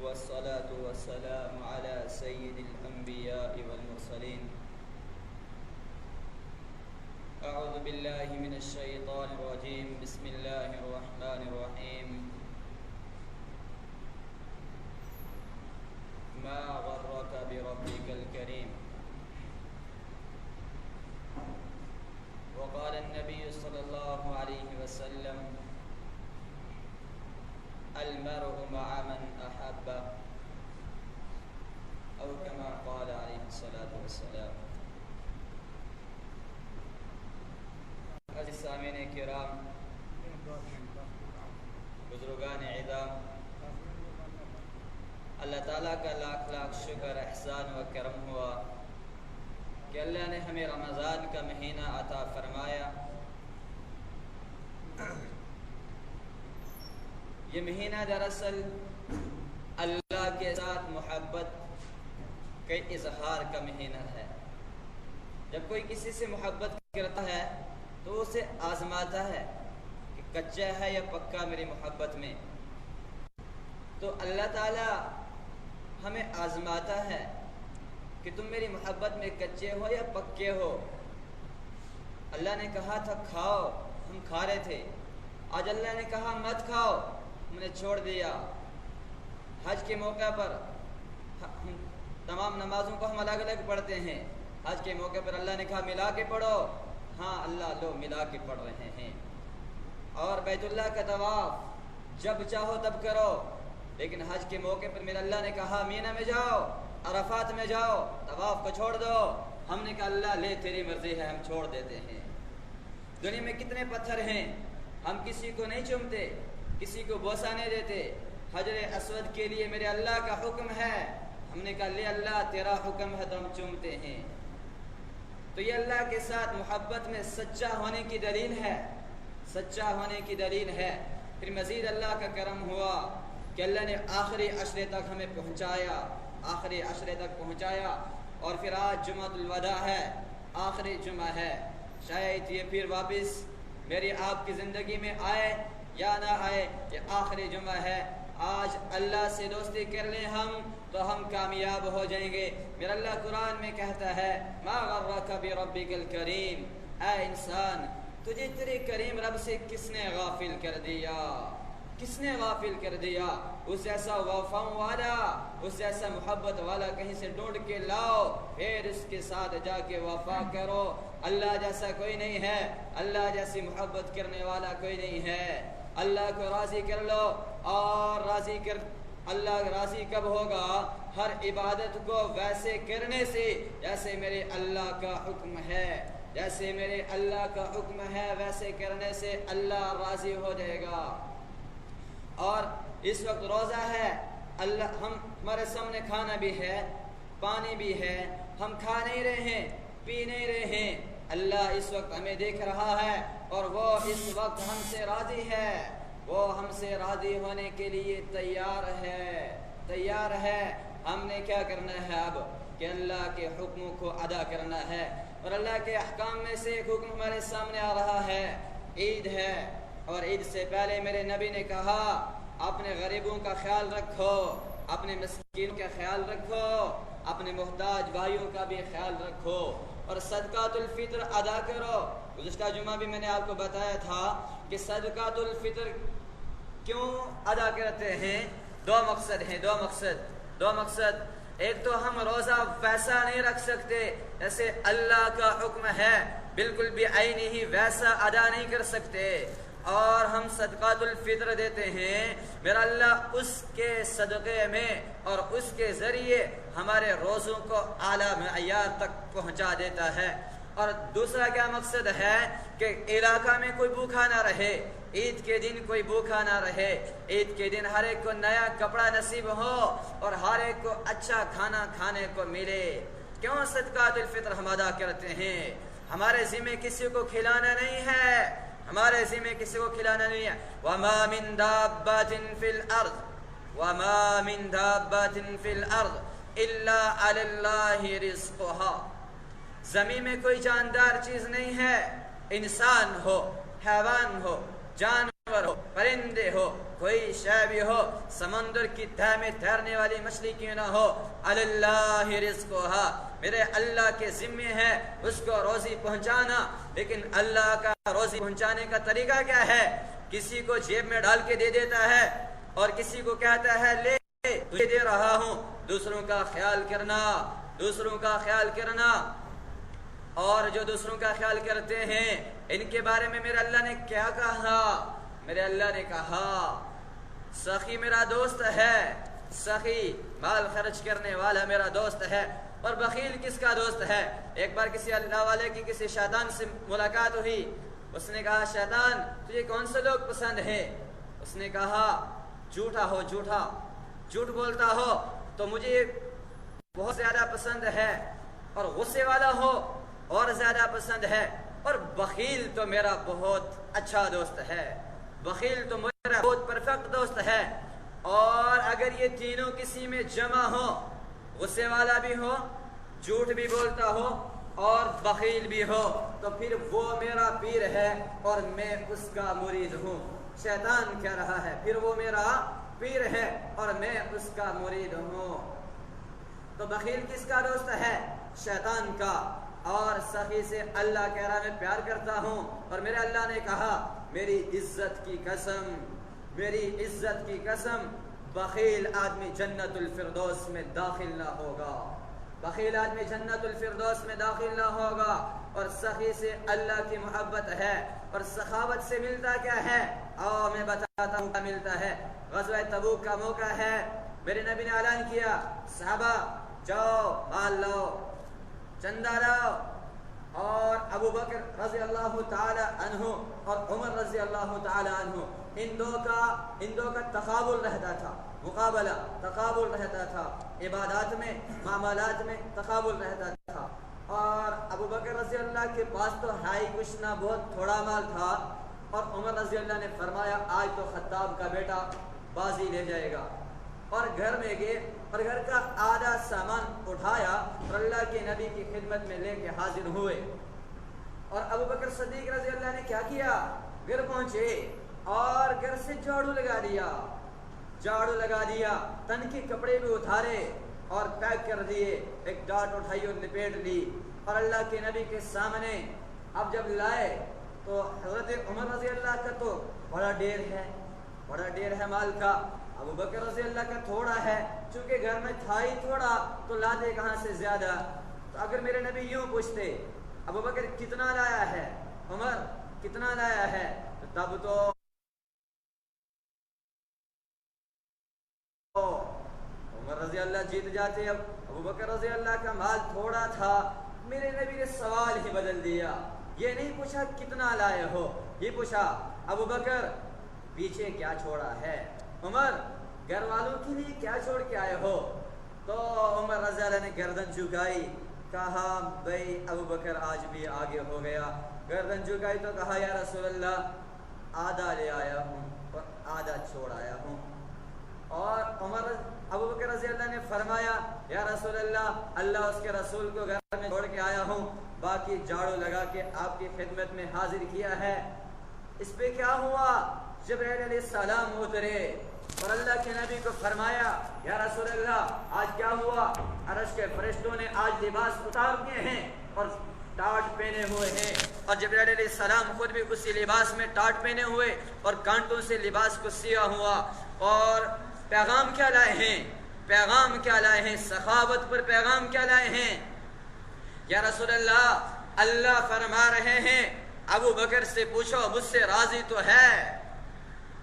والصلاة والسلام على سيد الأنبياء والمرسلين. أعوذ بالله من الشيطان الرجيم. بسم الله الرحمن الرحيم. ما غرك بربك الكريم. وقال النبي صلى الله عليه وسلم: المرء مع من أحب، أو كما قال عليه الصلاة والسلام. عزیز سامعین کرام، بزرگان عظام، اللہ تعالیٰ کا لاکھ لاکھ شکر، احسان و کرم ہوا کہ اللہ نے ہمیں رمضان کا مہینہ عطا فرمایا. یہ مہینہ دراصل اللہ کے ساتھ محبت کے اظہار کا مہینہ ہے. جب کوئی کسی سے محبت کرتا ہے تو اسے آزماتا ہے کہ کچا ہے یا پکا میری محبت میں. تو اللہ تعالیٰ ہمیں آزماتا ہے کہ تم میری محبت میں کچے ہو یا پکے ہو. اللہ نے کہا تھا کھاؤ، ہم کھا رہے تھے. آج اللہ نے کہا مت کھاؤ، ہم نے چھوڑ دیا. حج کے موقع پر تمام نمازوں کو ہم الگ الگ پڑھتے ہیں. حج کے موقع پر اللہ نے کہا ملا کے پڑھو. ہاں اللہ لو ملا کے پڑھ رہے ہیں. اور بیت اللہ کا طواف جب چاہو تب کرو، لیکن حج کے موقع پر میرا اللہ نے کہا مینا میں جاؤ، عرفات میں جاؤ، طواف کو چھوڑ دو. ہم نے کہا اللہ لے تیری مرضی ہے، ہم چھوڑ دیتے ہیں. دنیا میں کتنے پتھر ہیں، ہم کسی کو نہیں چومتے، کسی کو بوسہ نہیں دیتے. حجر اسود کے لیے میرے اللہ کا حکم ہے. ہم نے کہا لے اللہ تیرا حکم ہے تو ہم چومتے ہیں. تو یہ اللہ کے ساتھ محبت میں سچا ہونے کی دلیل ہے، سچا ہونے کی دلیل ہے. پھر مزید اللہ کا کرم ہوا کہ اللہ نے آخری عشرے تک ہمیں پہنچایا، آخری عشرے تک پہنچایا. اور پھر آج جمعۃ الوداع ہے، آخری جمعہ ہے. شاید یہ پھر واپس میری آپ کی زندگی میں آئے یا نہ آئے، یہ آخری جمعہ ہے. آج اللہ سے دوستی کر لیں ہم تو ہم کامیاب ہو جائیں گے. میرا اللہ قرآن میں کہتا ہے ما غرک بربک الکریم، اے انسان تجھے تیرے کریم رب سے کس نے غافل کر دیا، کس نے غافل کر دیا. اس جیسا وفا والا، اس جیسا محبت والا کہیں سے ڈھونڈ کے لاؤ، پھر اس کے ساتھ جا کے وفا کرو. اللہ جیسا کوئی نہیں ہے، اللہ جیسی محبت کرنے والا کوئی نہیں ہے. اللہ کو راضی کر لو، اور اللہ راضی کب ہوگا؟ ہر عبادت کو ویسے کرنے سے جیسے میرے اللہ کا حکم ہے، جیسے میرے اللہ کا حکم ہے ویسے کرنے سے اللہ راضی ہو جائے گا. اور اس وقت روزہ ہے، ہمارے سامنے کھانا بھی ہے، پانی بھی ہے، ہم کھا نہیں رہے ہیں، پی نہیں رہے ہیں. اللہ اس وقت ہمیں دیکھ رہا ہے اور وہ اس وقت ہم سے راضی ہے. وہ ہم سے راضی ہونے کے لیے تیار ہے. ہم نے کیا کرنا ہے اب کہ اللہ کے حکموں کو ادا کرنا ہے. اور اللہ کے احکام میں سے ایک حکم ہمارے سامنے آ رہا ہے، عید ہے. اور عید سے پہلے میرے نبی نے کہا اپنے غریبوں کا خیال رکھو، اپنے مسکین کا خیال رکھو، اپنے محتاج بھائیوں کا بھی خیال رکھو، اور صدقۃ الفطر ادا کرو. گزشتہ جمعہ بھی میں نے آپ کو بتایا تھا کہ صدقۃ الفطر کیوں ادا کرتے ہیں. دو مقصد. ایک تو ہم روزہ ویسا نہیں رکھ سکتے جیسے اللہ کا حکم ہے، بالکل بھی عینی ہی ویسا ادا نہیں کر سکتے. اور ہم صدقۃ الفطر دیتے ہیں، میرا اللہ اس کے صدقے میں اور اس کے ذریعے ہمارے روزوں کو اعلیٰ معیار تک پہنچا دیتا ہے. اور دوسرا کیا مقصد ہے کہ علاقہ میں کوئی بھوکا نہ رہے، عید کے دن کوئی بھوکا نہ رہے. عید کے دن ہر ایک کو نیا کپڑا نصیب ہو اور ہر ایک کو اچھا کھانا کھانے کو ملے. کیوں صدقۃ الفطر ہم ادا کرتے ہیں؟ ہمارے ذمہ کسی کو کھلانا نہیں ہے، ہمارے ذمہ کسی کو کھلانا نہیں ہے. وما من دابۃ فی الارض الا علی اللہ رزقها. زمین میں کوئی جاندار چیز نہیں ہے، انسان ہو، حیوان ہو، جانور ہو، پرندے ہو، کوئی شے بھی ہو، سمندر کی تہہ میں تیرنے والی مچھلی کیوں نہ ہو، اللہ رزقھا، میرے اللہ کے ذمے ہے اس کو روزی پہنچانا۔ لیکن اللہ کا روزی پہنچانے کا طریقہ کیا ہے؟ کسی کو جیب میں ڈال کے دے دیتا ہے اور کسی کو کہتا ہے لے تجھے دے رہا ہوں۔ دوسروں کا خیال کرنا، دوسروں کا خیال کرنا، اور جو دوسروں کا خیال کرتے ہیں ان کے بارے میں میرے اللہ نے کیا کہا؟ میرے اللہ نے کہا سخی میرا دوست ہے، سخی مال خرچ کرنے والا میرا دوست ہے، اور بخیل کس کا دوست ہے؟ ایک بار کسی اللہ والے کی کسی شیطان سے ملاقات ہوئی، اس نے کہا شیطان تجھے کون سے لوگ پسند ہیں؟ اس نے کہا جھوٹا ہو، جھوٹ بولتا ہو تو مجھے بہت زیادہ پسند ہے، اور غصے والا ہو اور زیادہ پسند ہے، اور بخیل تو میرا بہت اچھا دوست ہے، بخیل تو میرا بہت پرفیکٹ دوست ہے۔ اور اگر یہ تینوں کسی میں جمع ہو، غصے والا بھی ہو، جھوٹ بھی بولتا ہو اور بخیل بھی ہو، تو پھر وہ میرا پیر ہے اور میں اس کا مرید ہوں۔ شیطان کہہ رہا ہے پھر وہ میرا پیر ہے اور میں اس کا مرید ہوں۔ تو بخیل کس کا دوست ہے؟ شیطان کا۔ اور سخی سے اللہ کہہ رہا میں پیار کرتا ہوں، اور میرے اللہ نے کہا میری عزت کی قسم، میری عزت کی قسم، بخیل آدمی جنت الفردوس میں داخل نہ ہوگا، بخیل آدمی جنت الفردوس میں داخل نہ ہوگا۔ اور سخی سے اللہ کی محبت ہے۔ اور سخاوت سے ملتا کیا ہے؟ آؤ میں بتاتا ہوں کیا ملتا ہے۔ غزوہ تبوک کا موقع ہے، میرے نبی نے اعلان کیا صحابہ جاؤ مال لاؤ، چندہ لاؤ، اور ابو بکر رضی اللہ تعالی عنہ اور عمر رضی اللہ تعالی عنہ ان دو کا تقابل رہتا تھا، مقابلہ تقابل رہتا تھا، عبادات میں معاملات میں تقابل رہتا تھا۔ اور ابو بکر رضی اللہ کے پاس تو ہائی کچھ نہ بہت تھوڑا مال تھا، اور عمر رضی اللہ نے فرمایا آج تو خطاب کا بیٹا بازی لے جائے گا، اور گھر میں گئے اور گھر کا آدھا سامان اٹھایا اور اللہ کے نبی کی خدمت میں لے کے حاضر ہوئے۔ اور ابو بکر صدیق رضی اللہ نے کیا کیا؟ گھر پہنچے اور گھر سے جھاڑو لگا دیا، تن کے کپڑے بھی اتارے اور پیک کر دیے، ایک ڈاٹ اٹھائی اور لپیٹ لی، اور اللہ کے نبی کے سامنے اب جب لائے تو حضرت عمر رضی اللہ کا تو بڑا ڈیر ہے مال کا، ابو بکر رضی اللہ کا تھوڑا ہے، چونکہ گھر میں تھا ہی تھوڑا تو لاتے کہاں سے زیادہ۔ تو اگر میرے نبی یوں پوچھتے ابو بکر کتنا لایا ہے، عمر کتنا لایا ہے، تو تب تو عمر رضی اللہ جیت جاتے۔ اب ابو بکر رضی اللہ کا مال تھوڑا تھا، میرے نبی نے سوال ہی بدل دیا، یہ نہیں پوچھا کتنا لائے ہو، یہ پوچھا ابو بکر پیچھے کیا چھوڑا ہے، عمر گھر والوں کے لیے کیا چھوڑ کے آئے ہو۔ تو عمر رضی اللہ نے گردن جھکائی، کہا بھائی ابو بکر آج بھی آگے ہو گیا، گردن جھکائی تو کہا یا رسول اللہ آدھا لے آیا ہوں اور آدھا چھوڑ آیا ہوں۔ اور ابو بکر رضی اللہ نے فرمایا یا رسول اللہ اس کے رسول کو گھر میں چھوڑ کے آیا ہوں، باقی جھاڑو لگا کے آپ کی خدمت میں حاضر کیا ہے۔ اس پہ کیا ہوا؟ جبرائیل علیہ السلام اترے اور اللہ کے نبی کو فرمایا یا رسول اللہ آج کیا ہوا؟ عرش کے فرشتوں نے آج لباس اتار دیے ہیں اور ٹاٹ پہنے ہوئے ہیں، اور جبرائیل علیہ السلام خود بھی اسی لباس میں ٹاٹ پہنے ہوئے اور کانٹوں سے لباس کو سیا ہوا، اور پیغام کیا لائے ہیں؟ پیغام کیا لائے ہیں؟ سخاوت پر پیغام کیا لائے ہیں؟ یا رسول اللہ فرما رہے ہیں ابو بکر سے پوچھو مجھ سے راضی تو ہے،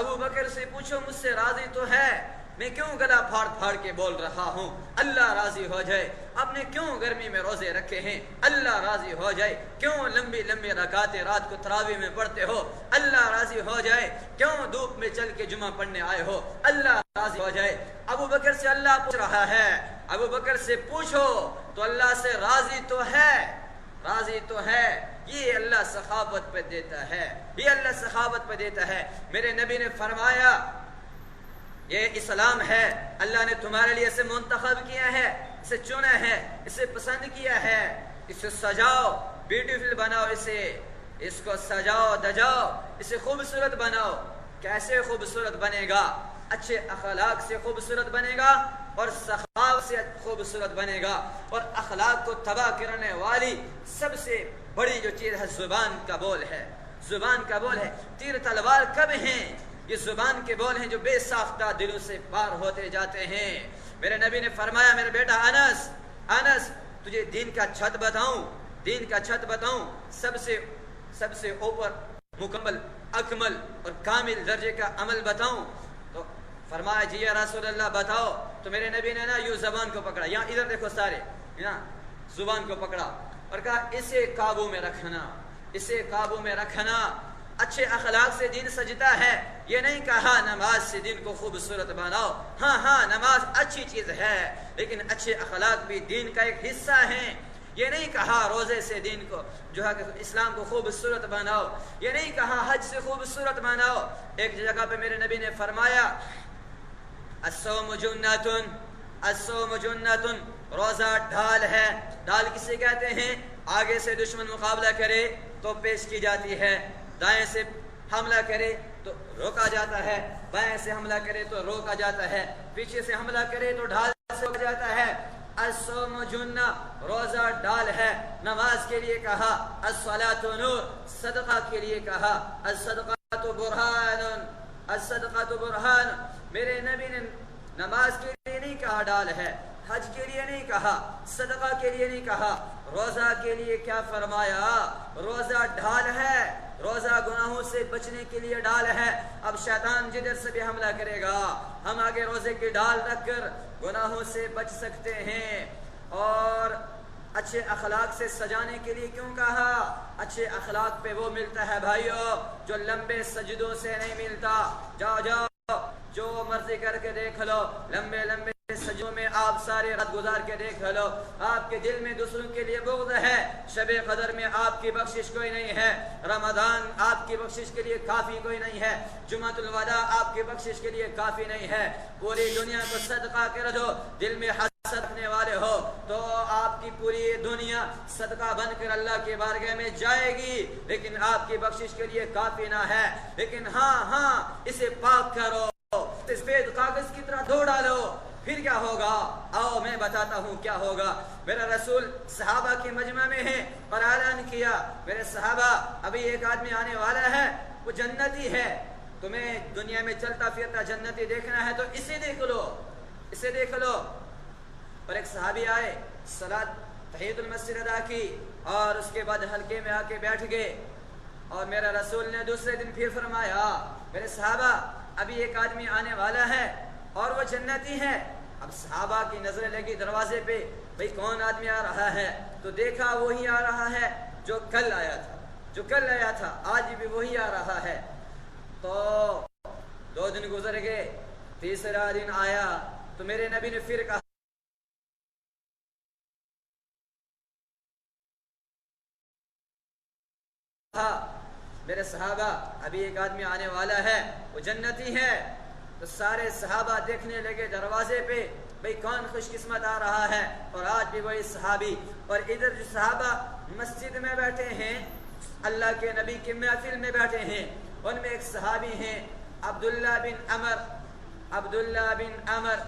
ابو بکر سے پوچھو مجھ سے راضی تو ہے، میں کیوں گلا پھاڑ پھاڑ کے بول رہا ہوں؟ اللہ راضی ہو جائے۔ آپ نے کیوں گرمی میں روزے رکھے ہیں؟ اللہ راضی ہو جائے۔ کیوں لمبی لمبی رکعتیں رات کو تراویح میں پڑھتے ہو؟ اللہ راضی ہو جائے۔ کیوں دھوپ میں چل کے جمعہ پڑھنے آئے ہو؟ اللہ راضی ہو جائے۔ ابو بکر سے اللہ پوچھ رہا ہے، ابو بکر سے پوچھو تو اللہ سے راضی تو ہے، راضی تو ہے۔ یہ اللہ سخاوت پہ دیتا ہے، یہ اللہ سخاوت پہ دیتا ہے۔ میرے نبی نے فرمایا یہ اسلام ہے، اللہ نے تمہارے لیے اسے منتخب کیا ہے، اسے چنا ہے، اسے پسند کیا ہے، اسے سجاؤ، بیوٹیفل بناؤ، اس کو سجاؤ دجاؤ، اسے خوبصورت بناؤ۔ کیسے خوبصورت بنے گا؟ اچھے اخلاق سے خوبصورت بنے گا اور سخاوت سے خوبصورت بنے گا. اور اخلاق کو تباہ کرنے والی سب سے بڑی جو چیز ہے زبان کا بول ہے. زبان کا بول ہے. تیر تلوار کب ہیں؟ یہ زبان کے بول ہیں جو بے ساختہ دلوں سے پار ہوتے جاتے ہیں. میرے نبی نے فرمایا میرے بیٹا انس تجھے دین کا چھت بتاؤں, دین کا چھت بتاؤں, سب سے اوپر مکمل اکمل اور کامل درجے کا عمل بتاؤں؟ تو فرمایا جی یا رسول اللہ بتاؤ. تو میرے نبی نے نا یوں زبان کو پکڑا, یہاں ادھر دیکھو سارے, زبان کو پکڑا اور کہا اسے قابو میں رکھنا, اسے قابو میں رکھنا. اچھے اخلاق سے دین سجتا ہے. یہ نہیں کہا نماز سے دین کو خوبصورت بناؤ. ہاں نماز اچھی چیز ہے لیکن اچھے اخلاق بھی دین کا ایک حصہ ہیں. یہ نہیں کہا روزے سے دین کو جو ہے کہ اسلام کو خوبصورت بناؤ. یہ نہیں کہا حج سے خوبصورت بناؤ. ایک جگہ پہ میرے نبی نے فرمایا الصوم جنتن, الصوم جنتن, روزہ ڈھال ہے. ڈھال کسے کہتے ہیں؟ آگے سے دشمن مقابلہ کرے تو پیش کی جاتی ہے, دائیں سے حملہ کرے تو روکا جاتا ہے, بائیں سے حملہ کرے تو روکا جاتا ہے, پیچھے سے حملہ کرے تو ڈھال سے روکا جاتا ہے. الصوم جنہ, روزہ ڈال ہے. نماز کے لیے کہا, الصلاۃ نور, صدقہ کے لیے کہا الصدقۃ برہان, الصدقۃ برہان. میرے نبی نے نماز کے لیے نہیں کہا ڈال ہے, حج کے لیے نہیں کہا, صدقہ کے لیے نہیں کہا, روزہ کے لیے کیا فرمایا؟ روزہ ڈھال ہے. روزہ گناہوں سے بچنے کے لیے ڈال ہے. اب شیطان جدھر سے بھی حملہ کرے گا ہم آگے روزے کی ڈال رکھ کر گناہوں سے بچ سکتے ہیں. اور اچھے اخلاق سے سجانے کے لیے کیوں کہا؟ اچھے اخلاق پہ وہ ملتا ہے بھائیو جو لمبے سجدوں سے نہیں ملتا. جاؤ جو مرضی کر کے دیکھ لو, لمبے لمبے سجدوں میں آپ سارے رات گزار کے دیکھ لو, آپ کے دل میں دوسروں کے لیے بغض ہے. شب قدر میں آپ کی بخشش کوئی نہیں ہے. رمضان آپ کی بخشش کے لیے کافی کوئی نہیں ہے. جمعۃ الوداع آپ کی بخشش کے لیے کافی نہیں ہے. پوری دنیا کو صدقہ کر دو, دل میں حسد رکھنے والے ہو تو آپ کی پوری دنیا صدقہ بن کر اللہ کے بارگاہ میں جائے گی, لیکن آپ کی بخشش کے لیے کافی نہ ہے. لیکن ہاں اسے پاک کرو, سفید کاغذ کی طرح دھو ڈالو, پھر کیا ہوگا؟ آؤ میں بتاتا ہوں کیا ہوگا. میرا رسول صحابہ کے مجمع میں ہے اور اعلان کیا میرے صحابہ ابھی ایک آدمی آنے والا ہے, وہ جنتی ہے. تمہیں دنیا میں چلتا پھرتا جنتی دیکھنا ہے تو اسے دیکھ لو, اسے دیکھ لو. اور ایک صحابی آئے, تحیۃ المسجد ادا کی اور اس کے بعد حلقے میں آ کے بیٹھ گئے. اور میرا رسول نے دوسرے دن پھر فرمایا میرے صحابہ ابھی ایک آدمی آنے والا ہے اور وہ جنتی ہے. اب صحابہ کی نظریں لگی دروازے پہ, بھئی کون آدمی آ رہا ہے؟ تو دیکھا وہی آ رہا ہے جو کل آیا تھا, آج بھی وہی آ رہا ہے. تو 2 دن گزر گئے, تیسرا دن آیا تو میرے نبی نے پھر کہا میرے صحابہ ابھی ایک آدمی آنے والا ہے, وہ جنتی ہے. تو سارے صحابہ دیکھنے لگے دروازے پہ, بھئی کون خوش قسمت آ رہا ہے, اور آج بھی وہی صحابی. اور ادھر جو صحابہ مسجد میں بیٹھے ہیں, اللہ کے نبی کی محفل میں بیٹھے ہیں, ان میں ایک صحابی ہیں عبداللہ بن عمر